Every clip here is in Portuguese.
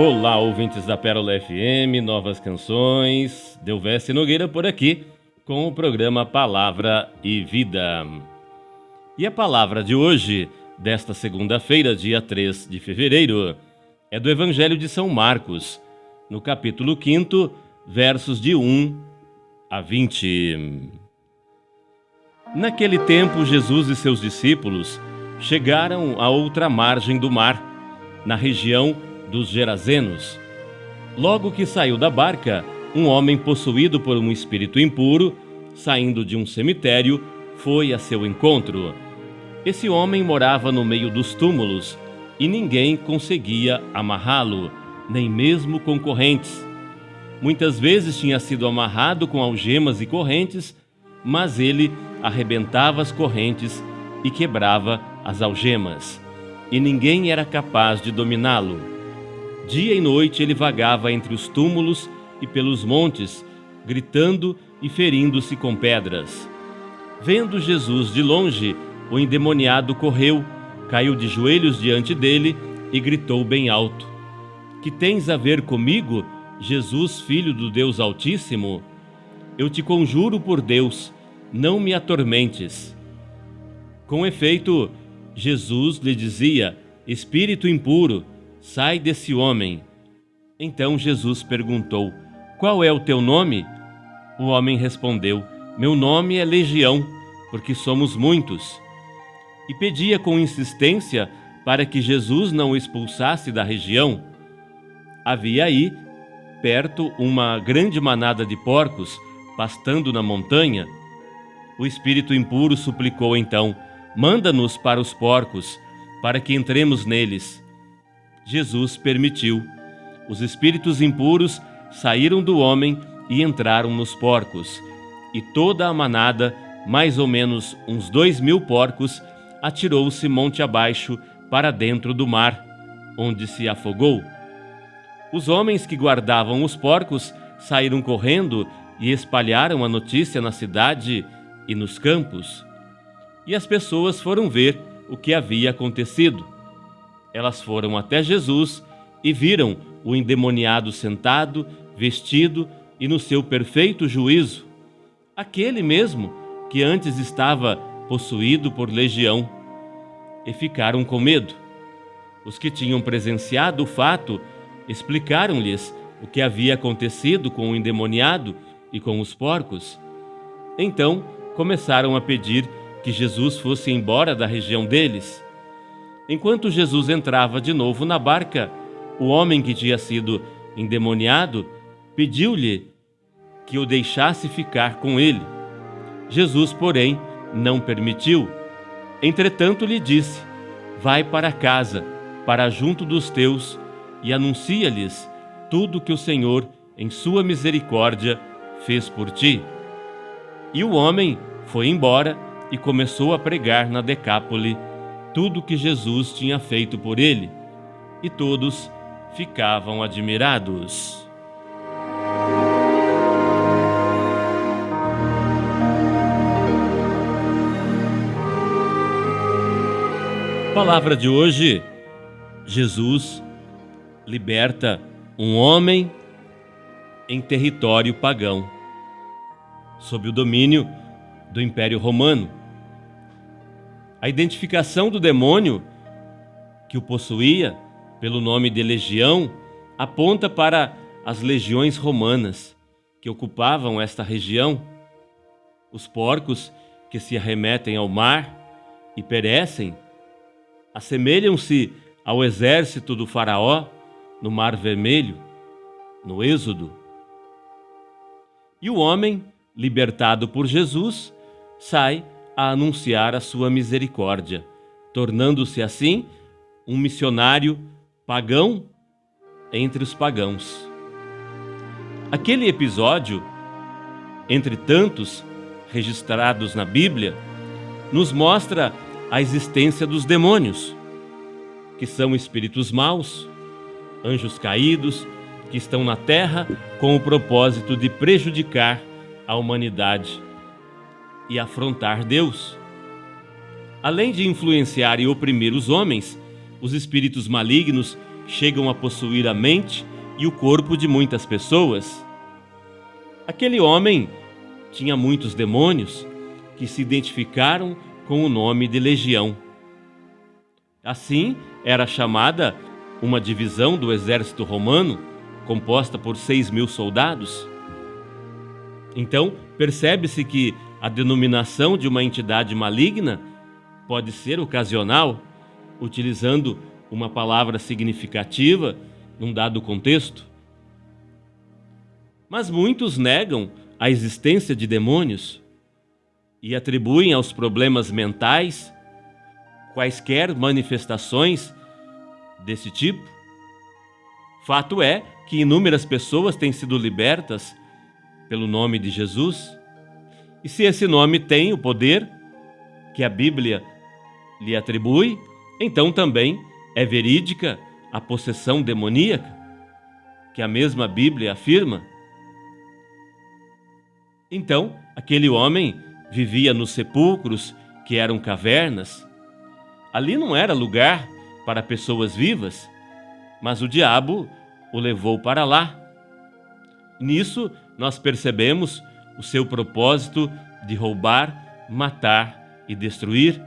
Olá, ouvintes da Pérola FM, novas canções, Delveste Nogueira por aqui, com o programa Palavra e Vida. E a palavra de hoje, desta segunda-feira, dia 3 de fevereiro, é do Evangelho de São Marcos, no capítulo 5, versos de 1 a 20. Naquele tempo, Jesus e seus discípulos chegaram à outra margem do mar, na região dos Gerazenos. Logo que saiu da barca, um homem possuído por um espírito impuro, saindo de um cemitério, foi a seu encontro. Esse homem morava no meio dos túmulos e ninguém conseguia amarrá-lo, nem mesmo com correntes. Muitas vezes tinha sido amarrado com algemas e correntes, mas ele arrebentava as correntes e quebrava as algemas, e ninguém era capaz de dominá-lo. Dia e noite ele vagava entre os túmulos e pelos montes, gritando e ferindo-se com pedras. Vendo Jesus de longe, o endemoniado correu, caiu de joelhos diante dele e gritou bem alto: "Que tens a ver comigo, Jesus, Filho do Deus Altíssimo? Eu te conjuro por Deus, não me atormentes." Com efeito, Jesus lhe dizia: "Espírito impuro, sai desse homem." Então Jesus perguntou: "Qual é o teu nome?" O homem respondeu: "Meu nome é Legião, porque somos muitos." E pedia com insistência para que Jesus não o expulsasse da região. Havia aí, perto, uma grande manada de porcos pastando na montanha. O espírito impuro suplicou então: "Manda-nos para os porcos, para que entremos neles." Jesus permitiu. Os espíritos impuros saíram do homem e entraram nos porcos. E toda a manada, mais ou menos uns 2.000 porcos, atirou-se monte abaixo para dentro do mar, onde se afogou. Os homens que guardavam os porcos saíram correndo e espalharam a notícia na cidade e nos campos. E as pessoas foram ver o que havia acontecido. Elas foram até Jesus e viram o endemoniado sentado, vestido e no seu perfeito juízo, aquele mesmo que antes estava possuído por legião, e ficaram com medo. Os que tinham presenciado o fato explicaram-lhes o que havia acontecido com o endemoniado e com os porcos. Então começaram a pedir que Jesus fosse embora da região deles. Enquanto Jesus entrava de novo na barca, o homem que tinha sido endemoniado pediu-lhe que o deixasse ficar com ele. Jesus, porém, não permitiu. Entretanto, lhe disse: "Vai para casa, para junto dos teus, e anuncia-lhes tudo que o Senhor, em sua misericórdia, fez por ti." E o homem foi embora e começou a pregar na Decápole tudo que Jesus tinha feito por ele, e todos ficavam admirados. Palavra de hoje: Jesus liberta um homem em território pagão, sob o domínio do Império Romano. A identificação do demônio que o possuía, pelo nome de Legião, aponta para as legiões romanas que ocupavam esta região. Os porcos que se arremetem ao mar e perecem assemelham-se ao exército do Faraó no Mar Vermelho, no Êxodo. E o homem, libertado por Jesus, sai a anunciar a sua misericórdia, tornando-se assim um missionário pagão entre os pagãos. Aquele episódio, entre tantos registrados na Bíblia, nos mostra a existência dos demônios, que são espíritos maus, anjos caídos, que estão na terra com o propósito de prejudicar a humanidade e afrontar Deus. Além de influenciar e oprimir os homens, os espíritos malignos chegam a possuir a mente e o corpo de muitas pessoas. Aquele homem tinha muitos demônios que se identificaram com o nome de legião. Assim, era chamada uma divisão do exército romano, composta por 6.000 soldados. Então, percebe-se que a denominação de uma entidade maligna pode ser ocasional, utilizando uma palavra significativa num dado contexto. Mas muitos negam a existência de demônios e atribuem aos problemas mentais quaisquer manifestações desse tipo. Fato é que inúmeras pessoas têm sido libertas pelo nome de Jesus, e se esse nome tem o poder que a Bíblia lhe atribui, então também é verídica a possessão demoníaca, que a mesma Bíblia afirma. Então, aquele homem vivia nos sepulcros, que eram cavernas. Ali não era lugar para pessoas vivas, mas o diabo o levou para lá. Nisso, nós percebemos o seu propósito de roubar, matar e destruir,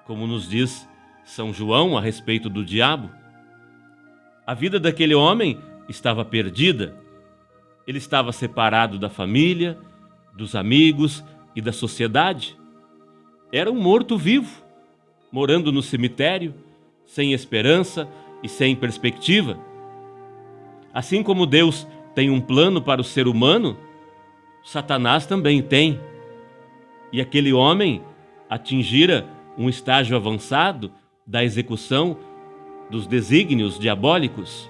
como nos diz São João a respeito do diabo. A vida daquele homem estava perdida. Ele estava separado da família, dos amigos e da sociedade. Era um morto-vivo, morando no cemitério, sem esperança e sem perspectiva. Assim como Deus tem um plano para o ser humano, Satanás também tem. E aquele homem atingira um estágio avançado da execução dos desígnios diabólicos.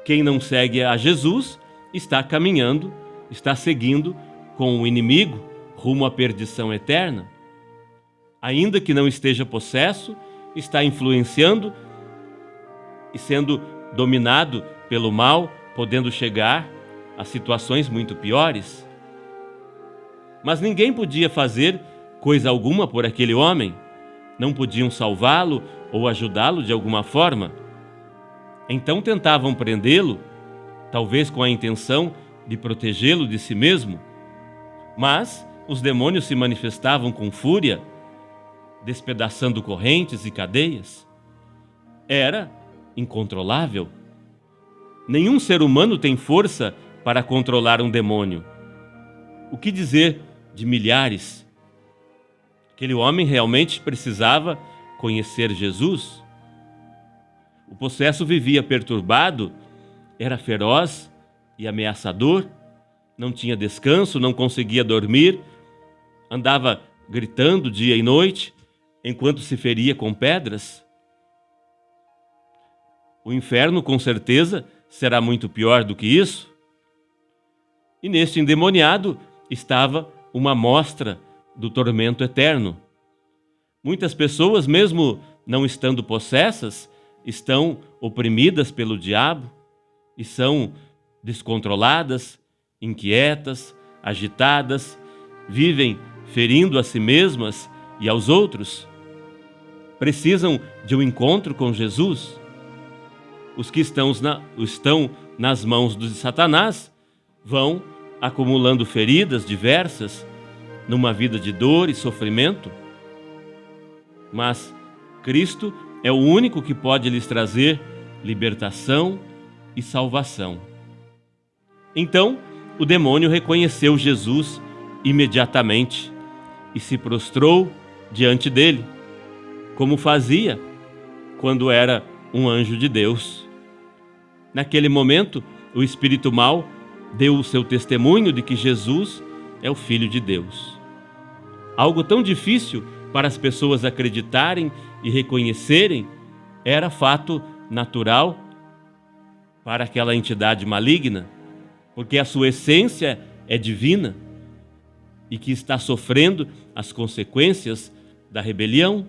Quem não segue a Jesus está caminhando, está seguindo com o inimigo rumo à perdição eterna. Ainda que não esteja possesso, está influenciando e sendo dominado pelo mal, podendo chegar a situações muito piores. Mas ninguém podia fazer coisa alguma por aquele homem, não podiam salvá-lo ou ajudá-lo de alguma forma. Então tentavam prendê-lo, talvez com a intenção de protegê-lo de si mesmo. Mas os demônios se manifestavam com fúria, despedaçando correntes e cadeias. Era incontrolável. Nenhum ser humano tem força para controlar um demônio. O que dizer de milhares? Aquele homem realmente precisava conhecer Jesus. O possesso vivia perturbado, era feroz e ameaçador, não tinha descanso, não conseguia dormir, andava gritando dia e noite, enquanto se feria com pedras. O inferno, com certeza, será muito pior do que isso. E neste endemoniado estava uma amostra do tormento eterno. Muitas pessoas, mesmo não estando possessas, estão oprimidas pelo diabo e são descontroladas, inquietas, agitadas, vivem ferindo a si mesmas e aos outros. Precisam de um encontro com Jesus. Os que estão nas mãos de Satanás vão acumulando feridas diversas numa vida de dor e sofrimento. Mas Cristo é o único que pode lhes trazer libertação e salvação. Então, o demônio reconheceu Jesus imediatamente e se prostrou diante dele, como fazia quando era um anjo de Deus. Naquele momento, o espírito mau deu o seu testemunho de que Jesus é o Filho de Deus. Algo tão difícil para as pessoas acreditarem e reconhecerem era fato natural para aquela entidade maligna, porque a sua essência é divina e que está sofrendo as consequências da rebelião.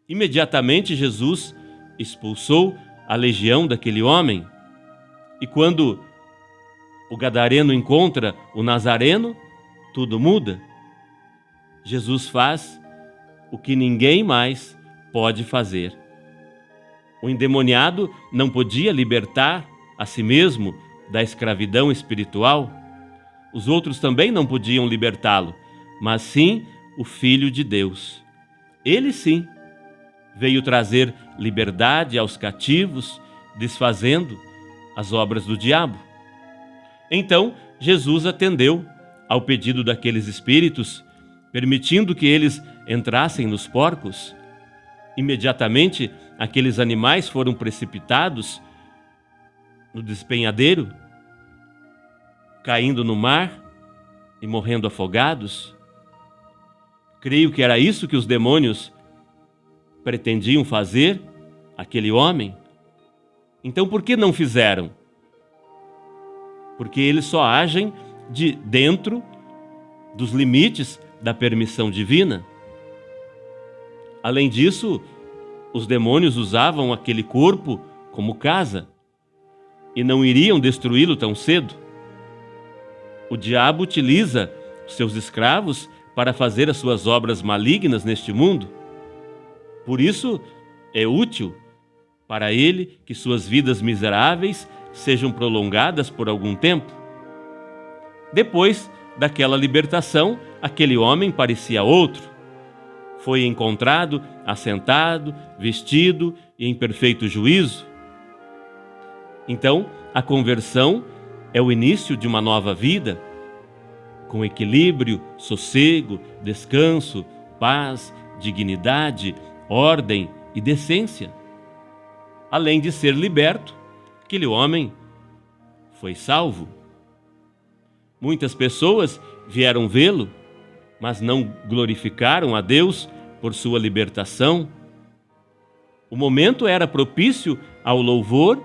Imediatamente Jesus expulsou a legião daquele homem, e quando o gadareno encontra o nazareno, tudo muda. Jesus faz o que ninguém mais pode fazer. O endemoniado não podia libertar a si mesmo da escravidão espiritual. Os outros também não podiam libertá-lo, mas sim o Filho de Deus. Ele sim veio trazer liberdade aos cativos, desfazendo as obras do diabo. Então, Jesus atendeu ao pedido daqueles espíritos, permitindo que eles entrassem nos porcos. Imediatamente, aqueles animais foram precipitados no despenhadeiro, caindo no mar e morrendo afogados. Creio que era isso que os demônios pretendiam fazer àquele homem. Então, por que não fizeram? Porque eles só agem de dentro dos limites da permissão divina. Além disso, os demônios usavam aquele corpo como casa e não iriam destruí-lo tão cedo. O diabo utiliza seus escravos para fazer as suas obras malignas neste mundo. Por isso, é útil para ele que suas vidas miseráveis sejam prolongadas por algum tempo. Depois daquela libertação, aquele homem parecia outro. Foi encontrado assentado, vestido e em perfeito juízo. Então, a conversão é o início de uma nova vida, com equilíbrio, sossego, descanso, paz, dignidade, ordem e decência. Além de ser liberto, aquele homem foi salvo. Muitas pessoas vieram vê-lo, mas não glorificaram a Deus por sua libertação. O momento era propício ao louvor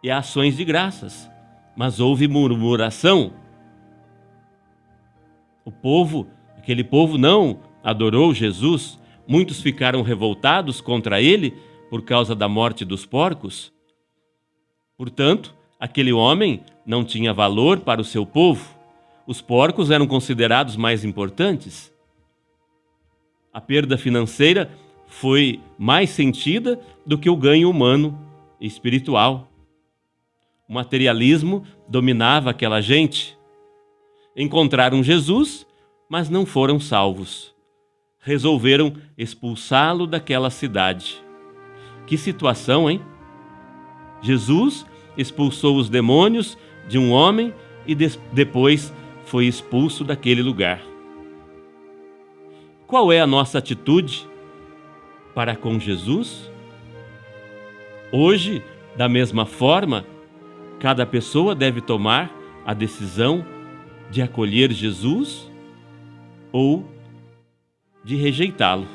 e a ações de graças, mas houve murmuração. Aquele povo não adorou Jesus. Muitos ficaram revoltados contra ele por causa da morte dos porcos. Portanto, aquele homem não tinha valor para o seu povo. Os porcos eram considerados mais importantes. A perda financeira foi mais sentida do que o ganho humano e espiritual. O materialismo dominava aquela gente. Encontraram Jesus, mas não foram salvos. Resolveram expulsá-lo daquela cidade. Que situação, hein? Jesus expulsou os demônios de um homem e depois foi expulso daquele lugar. Qual é a nossa atitude para com Jesus? Hoje, da mesma forma, cada pessoa deve tomar a decisão de acolher Jesus ou de rejeitá-lo.